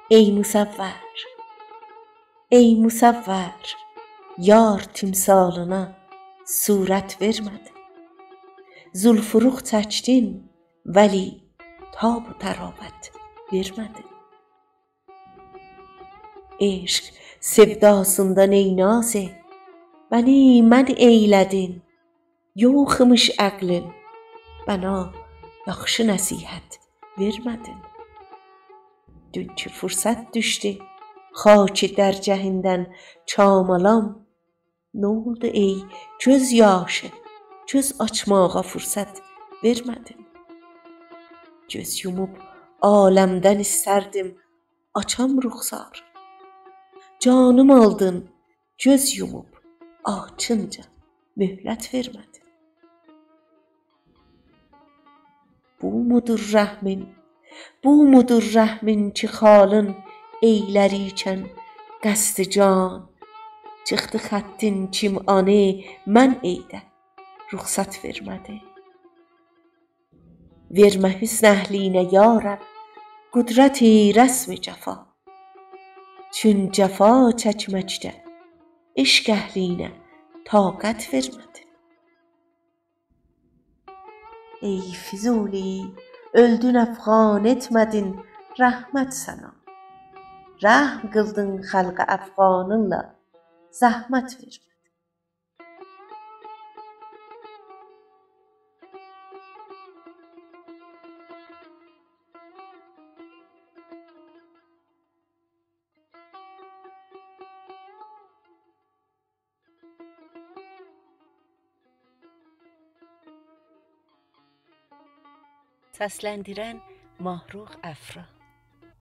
ey musavvar, ey musavvar, yar timsalına surət vermədi. Zülfürux çəkdin, vəli tab təravət vermədin. Eşq sevdasında neynazı, bəni mən eylədin. Yoxmuş əqlin, bana yaxşı nəsihət vermədin. Dünkü fürsət düşdü, xaki dərgəhindən çamalam. N'oldu ey göz yaşı, göz açmağa fürsət vermədin. Göz yumub aləmdən istərdim, açam ruxsar. Canım aldın, göz yumub açınca möhlət vermədin. Bu mudur rəhmin, bu mudur rəhmin ki xalın eylərikən qəsd can. Çıxdı xəttin kimani mən eydə ruxsət vermədi. Vermə hüsn əhlinə ya Rəbb, qüdrəti rəsmi cəfa. Çün cəfa çəkməkdə eşq əhlinə taqət vermədi. Ey Füzuli, öldün əfğan etmədin, rəhmət sənə. Rəhm qıldın xəlqə əfğanınla, zəhmət vermədin. Səsləndirən Mahruh Əfra.